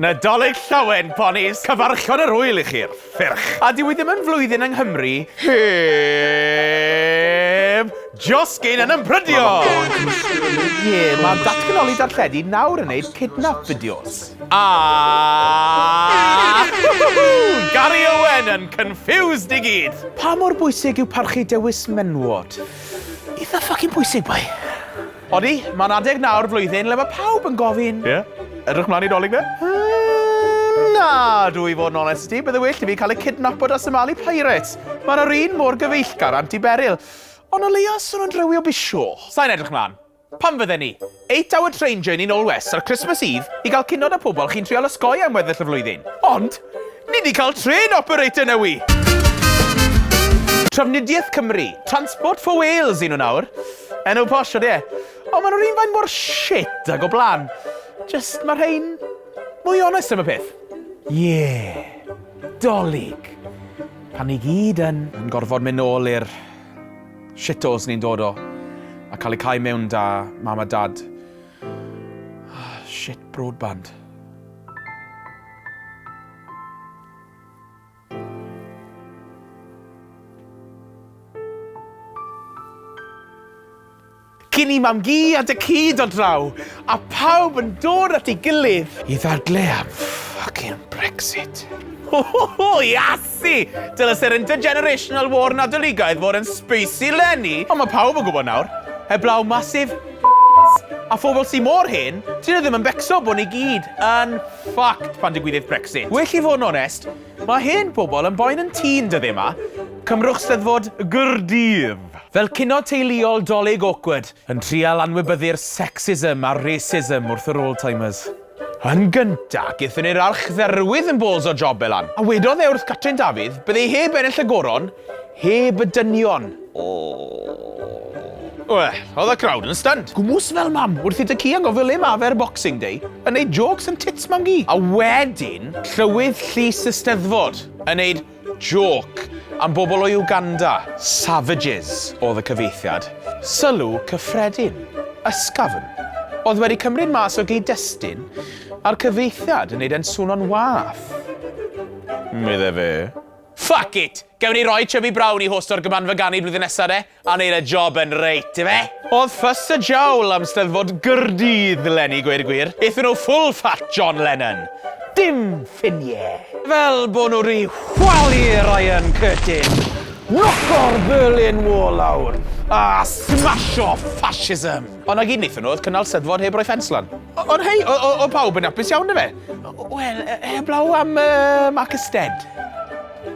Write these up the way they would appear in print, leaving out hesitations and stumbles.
NADOLIG LLAWEN, PONIS, cyfarchion yr hwyl I chi'r ffyrch. A dyw I ddim yn flwyddyn yng Nghymru heb Josgyn yn ympryddio. Mae datganoli darlledu nawr yn neud kidnap fideos. A Gary Owen yn confused I gyd. Pa mor bwysig yw parchu dewis menwod? Eitha ffocin bwysig, bai. Odi, mae'n adeg nawr flwyddyn le mae pawb yn gofyn. Edrych mlaen I dolig fe? Na, dwi fod yn onest I, bydde well I fi cael ei kidnapod a Somali pirates. Mae'n yr un mor gyfeillgar anti-beryl. Ond o leia sôn yn rywio bisio. Sa'n edrych mlaen. Pam fydde ni? 8-hour train journey nôl west ar Christmas Eve I gael cynod y pobl chi'n trial ysgoi am weddill y flwyddyn. Ond, ni di cael train operator newi. Trafnidiaeth Cymru. Transport for Wales I nhw nawr. Enw posh o de. Ond maen nhw'r un fain mor shit ag o blaen. Just mae'r rhain mwy onest am y peth. Dolig. Pan ni gyd yn gorfod mynd nôl i'r shitos ni'n dod o a cael eu cael mewn da mam a dad. Shit broadband. Cyn I mam gi a dy cyd o draw, a pawb yn dod at ei gilydd I ddadle am fucking BREXIT. Iasi! Dyle sy'r intergenerational war nadoligaidd fod yn spacey lenni, ond mae pawb yn gwybod nawr. Heblaw masif a phobl sy'n mor hyn, ti'n ddim yn becso bod ni gyd yn ffact pan digwyddiad BREXIT. Well I fod yn onest, mae hen pobl yn boen yn tîn dyddi yma, cymrwch Steddfod Gaerdydd. Fel cynod teuluol dolig awkward, yn trial anwybyddu'r sexism a racism wrth yr old-timers. Yn gynta, gythyn ni'r archdderwydd yn bols o job elan. A wedodd wrth Catrin Dafydd, bydde heb ennill y goron, heb y dynion. Oedd y crowd yn stunned. Gwmws fel mam, wrth I dy ci yn gofio le mafer Boxing Day, yn neud jokes yn tits mam gi. A wedyn, llywydd llys y Steddfod, yn neud joke am bobl o Uganda. Savages oedd y cyfeithiad. Sylw cyffredin. Ysgafn. Oedd wedi cymryd mas o gyd-destun a'r cyfeithiad yn neud e'n swnio'n wath. Medde fe. Fuck it! Gewn ni roi Chubby Brown I host o'r gymanfyganu blwyddyn nesaf de, a neud y job yn reit, fe? Oedd ffys y jawl am Steddfod Gaerdydd, Lenny, gweud y gwir. Eithon nhw full fat John Lennon. Dim ffiniau. Fel bod nhw rhi chwalu'r Iron Curtain. Knock-o'r Berlin Wall lawr. A smasho fascism. Ond na gyd wnaethon nhw oedd cynnal Steddfod heb roi ffenslan. Ond hei, o pawb yn apus iawn na fe? Wel, heblaw am Marcus Stead.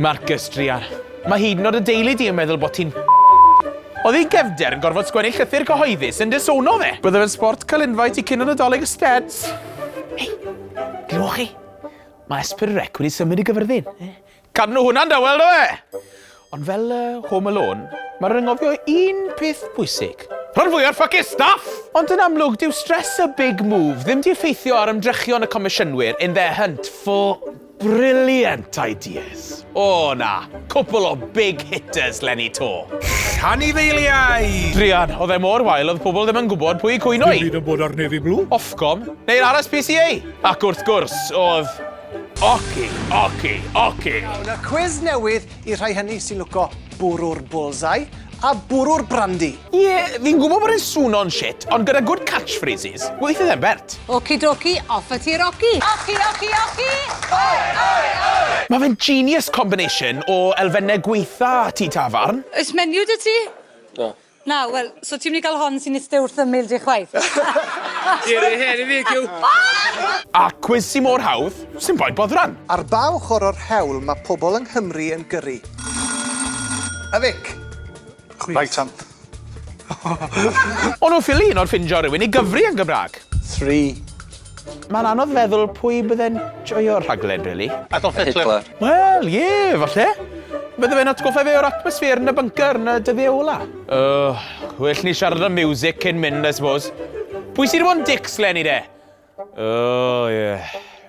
Marcus Drian. Mae hyd yn oed y deulu di yn meddwl bod ti'n Oedd ei gefder yn gorfod sgwennu llythyr cyhoeddus yn disono fe. Bydde fe'n sport cael invite I cyn yn nadolig y Steds. Hei, glywch chi? Mae STEDDFOD wedi symud I gyfyrddin. Cadw hwnna'n dawel do fe? Ond fel Home Alone, mae'n ringofio un peth bwysig. Rhan fwy o'r ffocus staff! Ond yn amlwg, dyw stress y big move ddim di effeithio ar ymdrechion y comisiynwyr in their hunt for brilliant ideas. O na, cwpl o big hitters Lenny to. Anifeiliau! Drian, oedd e mor wael oedd pobl ddim yn gwybod pwy cwyno I. Ddim yn bod ar Navy Blue. Ofcom, neu'r RSPCA. Ac wrth gwrs, oedd Oci. Yna cwiz newydd I rhai hynny sy'n lwco bwrw'r bullseye a bwrw'r brandy. Fi'n gwybod bod e'n swno'n shit, ond gyda good catchphrases, weithio ddim bert. Oki doki, off at i'r oki. Oki. Mae fe'n genius combination o elfennau gweitha ti tafarn. Oes menu dy ti? No. Na, wel, so ti'n mynd I gael hon sy'n iste wrth ymyl di chwaith. A quiz sy'n mor hawdd, sy'n boed boddran. Ar ba ochr o'r hewl mae pobl yng Nghymru yn gyrru? Afic. Right hand. O'n nhw'n ffili un o'r ffindio rhywun I gyfri yn Gymraeg. 3. Mae'n anodd feddwl pwy bydde'n joio'r rhaglen, really. Adolf Hitler. Wel, falle. Bydde fe'n atgoffa fe o'r atmosffer yn y bunker yn y dyddiau ola. Well ni siarad am music cyn mynd, I suppose. Pwy sydd bod yn dicks, Lenny, de?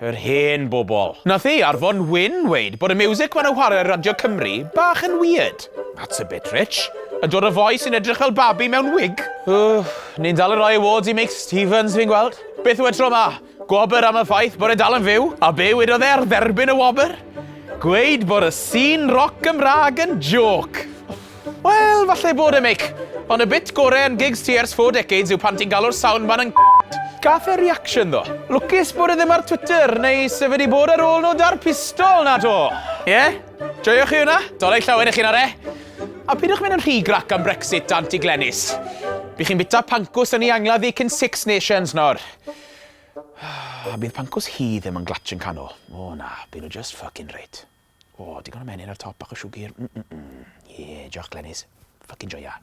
Yr hen bobl. Nath ei arfon Wyn weid bod y music ma'n chwarae ar Radio Cymru bach yn weird. That's a bit rich. A dod o foi sy'n edrych fel babi mewn wig. Ni'n dal yn rhoi awards I Mike Stevens, fi'n gweld. Beth yw e tro ma? Gwobr am y ffaith bod e dal yn fyw, a be wedodd e ar dderbyn y wobr? Gweud bod y sîn roc Gymraeg yn joc. Wel, falle bod e, mic. Ond y bit gorau yn gigs ti ers 4 decades yw pan ti'n galw'r soundman yn Gath e reaction, ddo. Lwcus bod e ddim ar Twitter, neu sef wedi bod ar ôl nhw dar pistol na do. Ie? Joiwch chi hwnna? Dolai llawen eich un ar e. A pidwch mynd yn rhy grac am Brexit anti-Glenis. Bydd chi'n bita pancws yn ei angladd i cyn 6 Nations nawr. A bydd pancws hi ddim yn glatch yn canol. O na, bydd nhw just fucking reit. O, digon o menyn ar top bach o siwgr. Ie, diolch Glenis. Fucking joia.